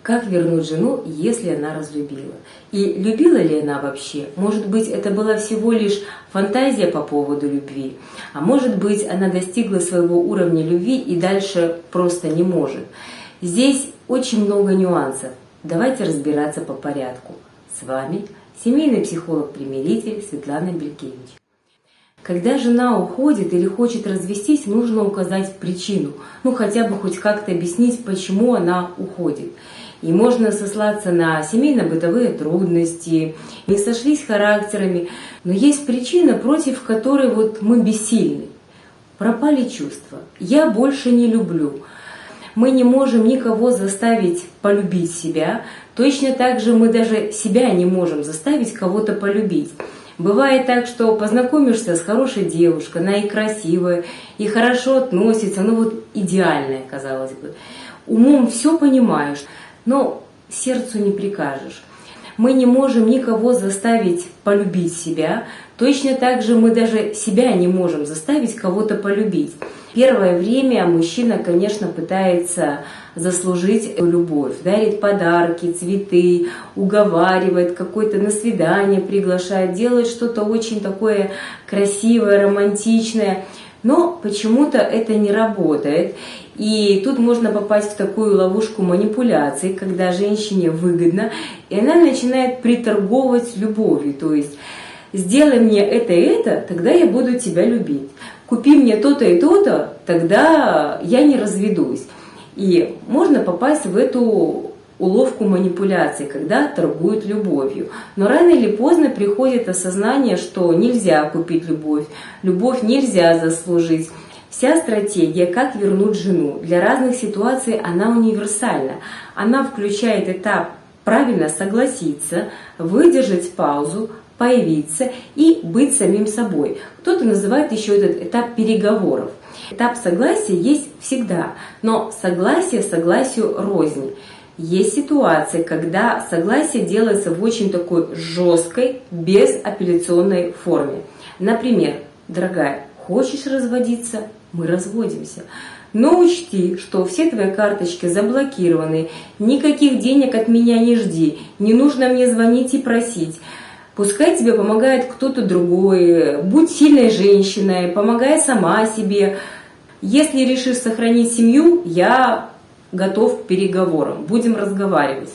Как вернуть жену, если она разлюбила? И любила ли она вообще? Может быть, это была всего лишь фантазия по поводу любви, а может быть, она достигла своего уровня любви и дальше просто не может. Здесь очень много нюансов. Давайте разбираться по порядку. С вами семейный психолог-примиритель Светлана Белькевич. Когда жена уходит или хочет развестись, нужно указать причину, хотя бы хоть как-то объяснить, почему она уходит. И можно сослаться на семейно-бытовые трудности, не сошлись характерами, но есть причина, против которой мы бессильны. Пропали чувства. Я больше не люблю. Мы не можем никого заставить полюбить себя. Точно так же мы даже себя не можем заставить кого-то полюбить. Бывает так, что познакомишься с хорошей девушкой, она и красивая, и хорошо относится, идеальная, казалось бы. Умом все понимаешь, но сердцу не прикажешь. Мы не можем никого заставить полюбить себя. Точно так же мы даже себя не можем заставить кого-то полюбить. Первое время мужчина, конечно, пытается заслужить любовь, дарит подарки, цветы, уговаривает, какое-то на свидание приглашает, делает что-то очень такое красивое, романтичное. Но почему-то это не работает. И тут можно попасть в такую ловушку манипуляций, когда женщине выгодно, и она начинает приторговывать любовью. То есть сделай мне это и это, тогда я буду тебя любить. Купи мне то-то и то-то, тогда я не разведусь. И можно попасть в эту уловку манипуляций, когда торгуют любовью. Но рано или поздно приходит осознание, что нельзя купить любовь, любовь нельзя заслужить. Вся стратегия «Как вернуть жену» для разных ситуаций, она универсальна. Она включает этап правильно согласиться, выдержать паузу, появиться и быть самим собой. Кто-то называет еще этот этап переговоров. Этап согласия есть всегда, но согласие согласию рознь. Есть ситуации, когда согласие делается в очень такой жесткой, безапелляционной форме. Например, дорогая, хочешь разводиться? Мы разводимся. Но учти, что все твои карточки заблокированы, никаких денег от меня не жди, не нужно мне звонить и просить. Пускай тебе помогает кто-то другой, будь сильной женщиной, помогай сама себе. Если решишь сохранить семью, я готов к переговорам, будем разговаривать.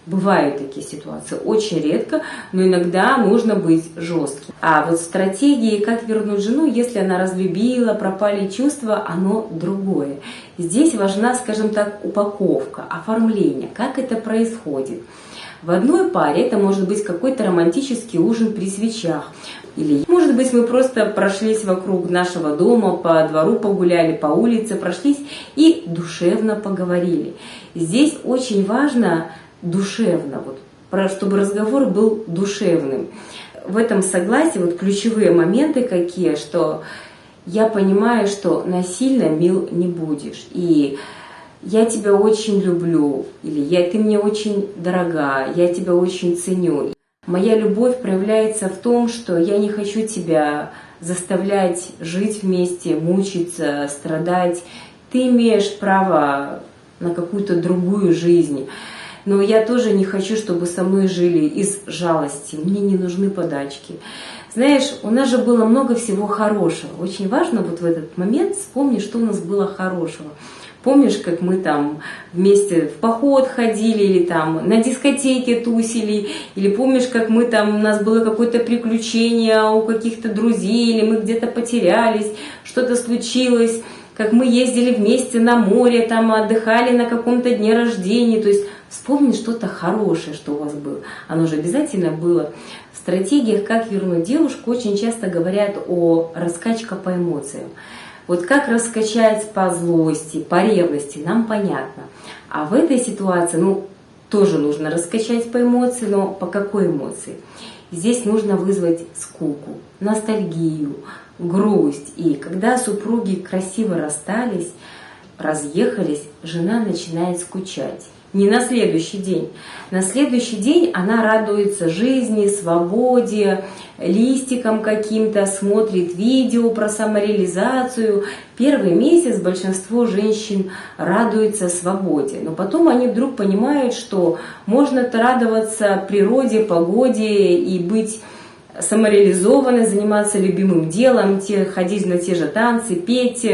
Бывают такие ситуации, очень редко, но иногда нужно быть жестким. А стратегии «Как вернуть жену», если она разлюбила, пропали чувства, оно другое. Здесь важна, скажем так, упаковка, оформление, как это происходит. В одной паре это может быть какой-то романтический ужин при свечах. Или, может быть, мы просто прошлись вокруг нашего дома, по двору погуляли, по улице прошлись и душевно поговорили. Здесь очень важно душевно, чтобы разговор был душевным. В этом согласии ты моменты какие, что я понимаю, что насильно мил не будешь. И я тебя очень люблю, или ты мне очень дорога, я тебя очень ценю. Моя любовь проявляется в том, что я не хочу тебя заставлять жить вместе, мучиться, страдать. Ты имеешь право на какую-то другую жизнь. Но я тоже не хочу, чтобы со мной жили из жалости. Мне не нужны подачки. Знаешь, у нас же было много всего хорошего. Очень важно в этот момент вспомнить, что у нас было хорошего. Помнишь, как мы вместе в поход ходили, или на дискотеке тусили, или помнишь, как у нас было какое-то приключение у каких-то друзей, или мы где-то потерялись, что-то случилось, как мы ездили вместе на море, отдыхали на каком-то дне рождения. То есть вспомни что-то хорошее, что у вас было. Оно же обязательно было. В стратегиях «Как вернуть девушку» очень часто говорят о раскачке по эмоциям. Как раскачать по злости, по ревности, нам понятно. А в этой ситуации, тоже нужно раскачать по эмоции, но по какой эмоции? Здесь нужно вызвать скуку, ностальгию, грусть. И когда супруги красиво расстались, разъехались, жена начинает скучать. не на следующий день. На следующий день она радуется жизни, свободе, листикам каким-то, смотрит видео про самореализацию. Первый месяц большинство женщин радуется свободе, но потом они вдруг понимают, что можно радоваться природе, погоде и быть самореализованной, заниматься любимым делом, ходить на те же танцы, петь,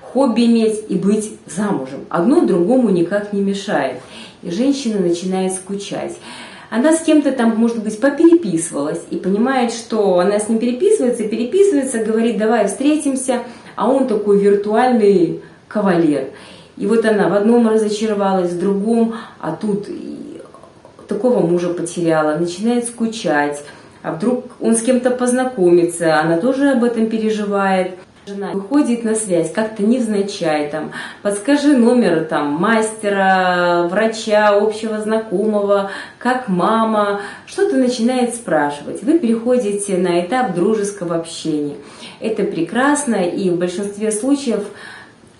хобби иметь и быть замужем. Одно другому никак не мешает. И женщина начинает скучать. Она с кем-то там, может быть, попереписывалась и понимает, что она с ним переписывается, говорит, давай встретимся, а он такой виртуальный кавалер. И вот она в одном разочаровалась, в другом, а тут такого мужа потеряла, начинает скучать. А вдруг он с кем-то познакомится, она тоже об этом переживает. Жена выходит на связь, как-то невзначай, там, подскажи номер там, мастера, врача, общего знакомого, как мама, что-то начинает спрашивать. Вы переходите на этап дружеского общения. Это прекрасно, и в большинстве случаев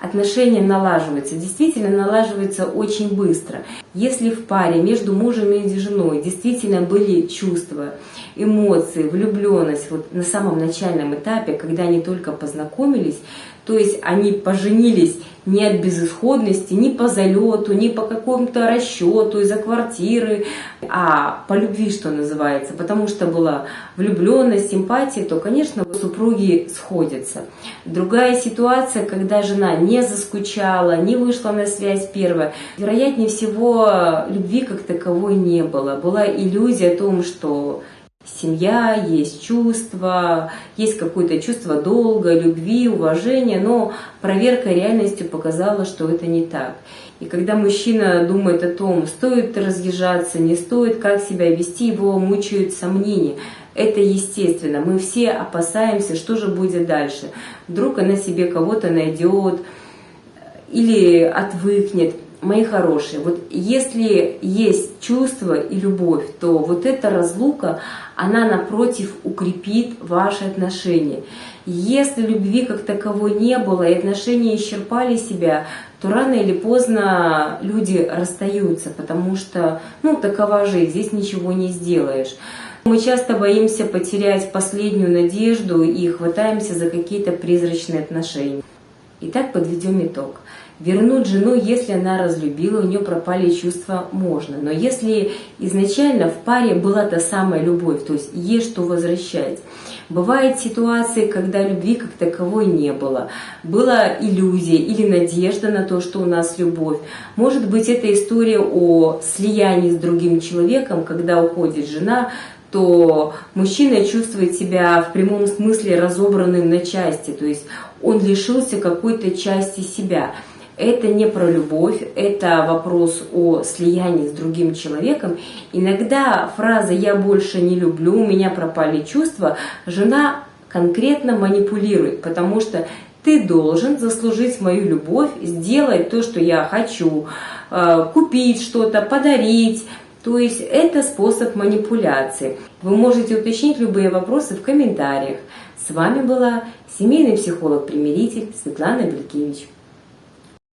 отношения налаживаются, действительно налаживаются очень быстро. Если в паре между мужем и женой действительно были чувства, эмоции, влюбленность вот на самом начальном этапе, когда они только познакомились, то есть они поженились не от безысходности, не по залету, не по какому-то расчету из-за квартиры, а по любви, что называется, потому что была влюбленность, симпатия, то, конечно, супруги сходятся. Другая ситуация, когда жена не заскучала, не вышла на связь первая, вероятнее всего любви как таковой не было. Была иллюзия о том, что семья, есть чувства, есть какое-то чувство долга, любви, уважения, но проверка реальностью показала, что это не так. И когда мужчина думает о том, стоит разъезжаться, не стоит, как себя вести, его мучают сомнения. Это естественно, мы все опасаемся, что же будет дальше. Вдруг она себе кого-то найдет или отвыкнет. Мои хорошие, вот если есть чувство и любовь, то вот эта разлука, она напротив укрепит ваши отношения. Если любви как таковой не было и отношения исчерпали себя, то рано или поздно люди расстаются, потому что, такова жизнь, здесь ничего не сделаешь. Мы часто боимся потерять последнюю надежду и хватаемся за какие-то призрачные отношения. Итак, подведем итог. Вернуть жену, если она разлюбила, у нее пропали чувства, можно. Но если изначально в паре была та самая любовь, то есть есть что возвращать. Бывают ситуации, когда любви как таковой не было. Была иллюзия или надежда на то, что у нас любовь. Может быть, это история о слиянии с другим человеком, когда уходит жена, то мужчина чувствует себя в прямом смысле разобранным на части, то есть он лишился какой-то части себя. Это не про любовь, это вопрос о слиянии с другим человеком. Иногда фраза «я больше не люблю», «у меня пропали чувства» жена конкретно манипулирует, потому что ты должен заслужить мою любовь, сделать то, что я хочу, купить что-то, подарить. То есть это способ манипуляции. Вы можете уточнить любые вопросы в комментариях. С вами была семейный психолог-примиритель Светлана Белькевич.